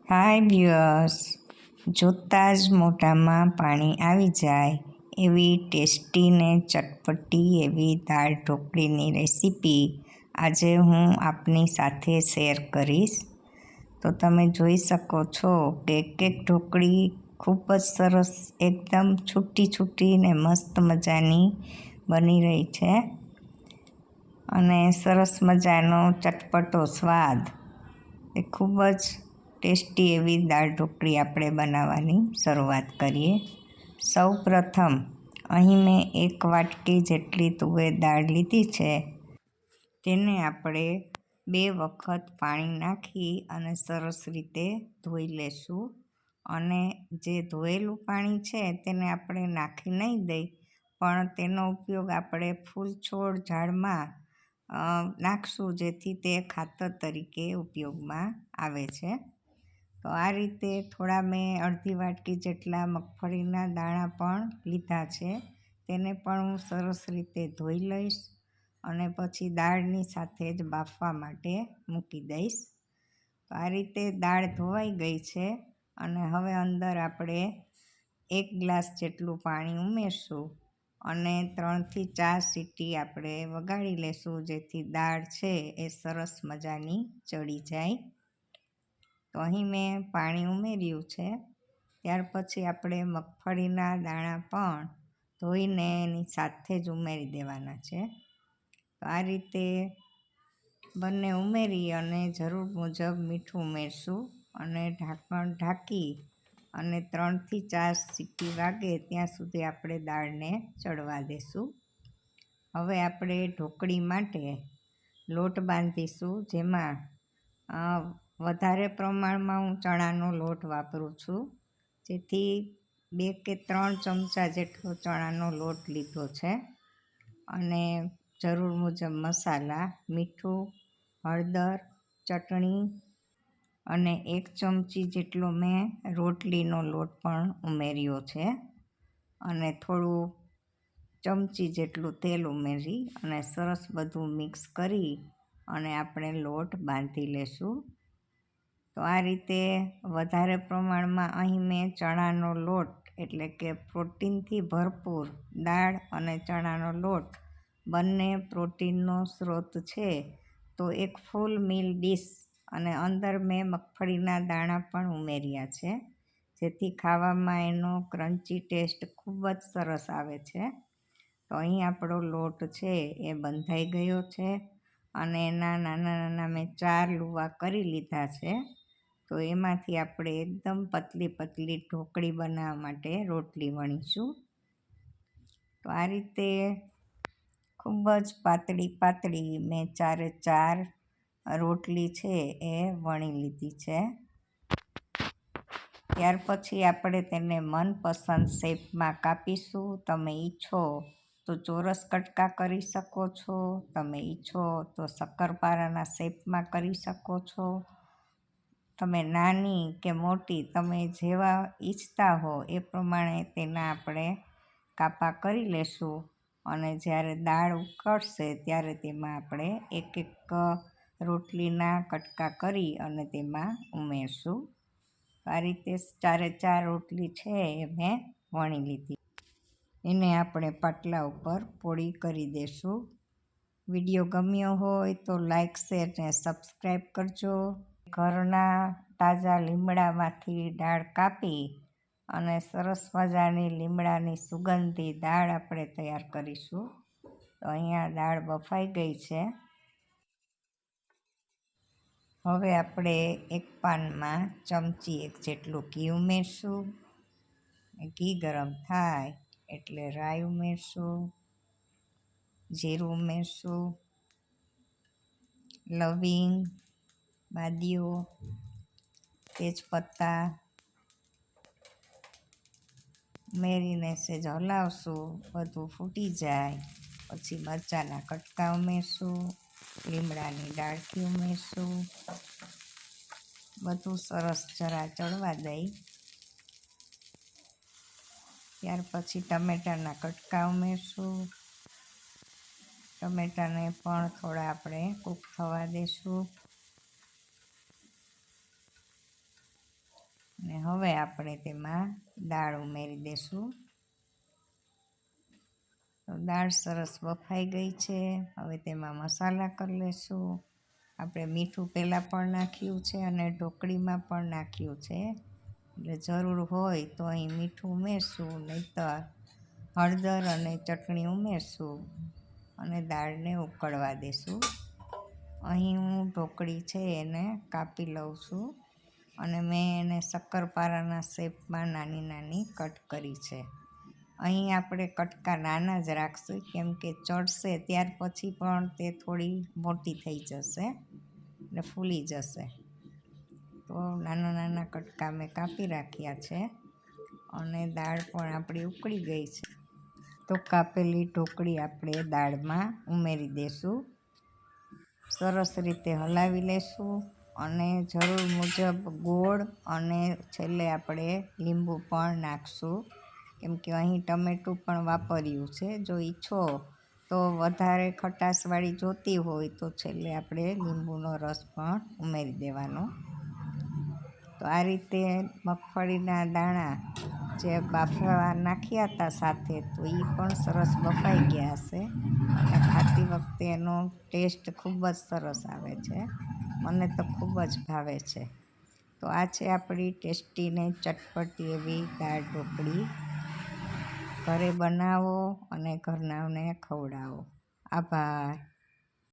હાય viewers, જોતાં જ મોઢામાં પાણી આવી જાય એવી ટેસ્ટી ને ચટપટી એવી દાળ ઢોકળીની રેસીપી આજે હું આપની સાથે શેર કરીશ. તો તમે જોઈ શકો છો કે એક ઢોકળી ખૂબ જ સરસ એકદમ છૂટી છૂટી ને મસ્ત મજાની બની રહી છે અને સરસ મજાનો ચટપટો સ્વાદ. એ ખૂબ જ ટેસ્ટી એવી દાળ ઢોકળી આપણે બનાવવાની શરૂઆત કરીએ. સૌ પ્રથમ અહીં મેં 1 વાટકી જેટલી તુવેર દાળ લીધી છે. તેને આપણે 2 વખત પાણી નાખી અને સરસ રીતે ધોઈ લેશું. અને જે ધોયેલું પાણી છે તેને આપણે નાખી નહીં દઈ, પણ તેનો ઉપયોગ આપણે ફૂલ છોડ ઝાડમાં નાખશું, જેથી તે ખાતર તરીકે ઉપયોગમાં આવે છે. તો આ રીતે થોડા મેં અડધી વાટકી જેટલા મગફળીના દાણા પણ લીધા છે. તેને પણ હું સરસ રીતે ધોઈ લઈશ અને પછી દાળની સાથે જ બાફવા માટે મૂકી દઈશ. તો આ રીતે દાળ ધોવાઈ ગઈ છે અને હવે અંદર આપણે 1 ગ્લાસ જેટલું પાણી ઉમેરશું અને 3 થી 4 સીટી આપણે વગાડી લેશું, જેથી દાળ છે એ સરસ મજાની ચડી જાય. તો અહીં મેં પાણી ઉમેર્યું છે. ત્યાર પછી આપણે મગફળીના દાણા પણ ધોઈને એની સાથે જ ઉમેરી દેવાના છે. તો આ રીતે બંને ઉમેરી અને જરૂર મુજબ મીઠું ઉમેરશું અને ઢાંકણ ઢાંકી અને 3 થી 4 સીટી વાગે ત્યાં સુધી આપણે દાળને ચડવા દેશું. હવે આપણે ઢોકળી માટે લોટ બાંધીશું, જેમાં વધારે પ્રમાણમાં હું ચણાનો લોટ વાપરું છું, જેથી 2 કે 3 ચમચા જેટલો ચણાનો લોટ લીધો છે. અને જરૂર મુજબ મસાલા, મીઠું, હળદર, ચટણી અને 1 ચમચી જેટલો મેં રોટલીનો લોટ પણ ઉમેર્યો છે. અને થોડું ચમચી જેટલું તેલ ઉમેરી અને સરસ બધું મિક્સ કરી અને આપણે લોટ બાંધી લેશું. તો આ રીતે વધારે પ્રમાણમાં અહીં મેં ચણાનો લોટ, એટલે કે પ્રોટીનથી ભરપૂર દાળ અને ચણાનો લોટ બંને પ્રોટીનનો સ્ત્રોત છે. તો એક ફૂલ મીલ ડીશ અને અંદર મેં મગફળીના દાણા પણ ઉમેર્યા છે, જેથી ખાવામાં એનો ક્રન્ચી ટેસ્ટ ખૂબ જ સરસ આવે છે. તો અહીં આપણો લોટ છે એ બંધાઈ ગયો છે અને એના નાના નાના મેં 4 લુવા કરી લીધા છે. તો એમાંથી આપણે એકદમ પતલી પતલી ઢોકળી બનાવવા માટે રોટલી વણીશું. તો આ રીતે ખૂબ જ પાતળી પાતળી મેં 4 રોટલી છે એ વણી લીધી છે. ત્યાર પછી આપણે તેને મનપસંદ શેપમાં કાપીશું. તમે ઈચ્છો તો ચોરસ કટકા કરી શકો છો, તમે ઈચ્છો તો શક્કરપારાના શેપમાં કરી શકો છો. તમે નાની કે મોટી, તમે જેવા ઈચ્છતા હો એ પ્રમાણે તેના આપણે કાપા કરી લેશું. અને જ્યારે દાળ ઉકળશે ત્યારે તેમાં આપણે એક રોટલીના કટકા કરી અને તેમાં ઉમેરશું. આ રીતે 4 રોટલી છે એ મેં વણી લીધી. એને આપણે પાટલા ઉપર પોળી કરી દેશું. વિડીયો ગમ્યો હોય તો લાઈક, શેર ને સબસ્ક્રાઈબ કરજો. ઘરના તાજા લીમડામાંથી દાળ કાપી અને સરસ મજાની લીમડાની સુગંધી દાળ આપણે તૈયાર કરીશું. તો અહીંયા દાળ બફાઈ ગઈ છે. હવે આપણે એક પાનમાં ચમચી 1 જેટલું ઘી ઉમેરશું. ઘી ગરમ થાય એટલે રાઈ ઉમેરશું, જીરું ઉમેરશું, લવિંગ, બાદીઓ, તેજપત્તા ઉમેરીને સહેજ હલાવશું. બધું ફૂટી જાય પછી મરચાંના કટકા ઉમેરશું, લીમડાની ડાળખી ઉમેરશું. બધું સરસ જરા ચડવા દઈ. ત્યાર પછી ટમેટાના કટકા ઉમેરશું. ટમેટાને પણ થોડા આપણે કૂક થવા દેશું. ને હવે આપણે તેમાં દાળ ઉમેરી દઈશું. તો દાળ સરસ બફાઈ ગઈ છે. હવે તેમાં મસાલા કરી લઈશું. આપણે મીઠું પહેલાં પણ નાખ્યું છે અને ઢોકળીમાં પણ નાખ્યું છે, એટલે જરૂર હોય તો અહીં મીઠું ઉમેરશું, નહીંતર હળદર અને ચટણી ઉમેરશું અને દાળને ઉકળવા દઈશું. અહીં હું ઢોકળી છે એને કાપી લઉં છું અને મેં એને શક્કરપારાના શેપમાં નાની નાની કટ કરી છે. અહીં આપણે કટકા નાના જ રાખશું, કેમ કે ચડશે ત્યાર પછી પણ તે થોડી મોટી થઈ જશે એટલે ફૂલી જશે. તો નાના નાના કટકા મેં કાપી રાખ્યા છે અને દાળ પણ આપણી ઉકળી ગઈ છે. તો કાપેલી ઢોકળી આપણે દાળમાં ઉમેરી દઈશું. સરસ રીતે હલાવી લઈશું અને જરૂર મુજબ ગોળ અને છેલ્લે આપણે લીંબુ પણ નાખશું, કેમ કે અહીં ટમેટું પણ વાપર્યું છે. જો ઈચ્છો તો વધારે ખટાશવાળી જોતી હોય તો છેલ્લે આપણે લીંબુનો રસ પણ ઉમેરી દેવાનો. તો આ રીતે મગફળીના દાણા જે બાફવા નાખ્યા હતા સાથે, તો એ પણ સરસ બફાઈ ગયા હશે અને ખાતી વખતે એનો ટેસ્ટ ખૂબ જ સરસ આવે છે. મને તો ખૂબ જ ભાવે છે. તો આ છે આપણી ટેસ્ટી ને ચટપટી એવી દાળ ઢોકળી. ઘરે બનાવો અને ઘરનાઓને ખવડાવો. આભાર.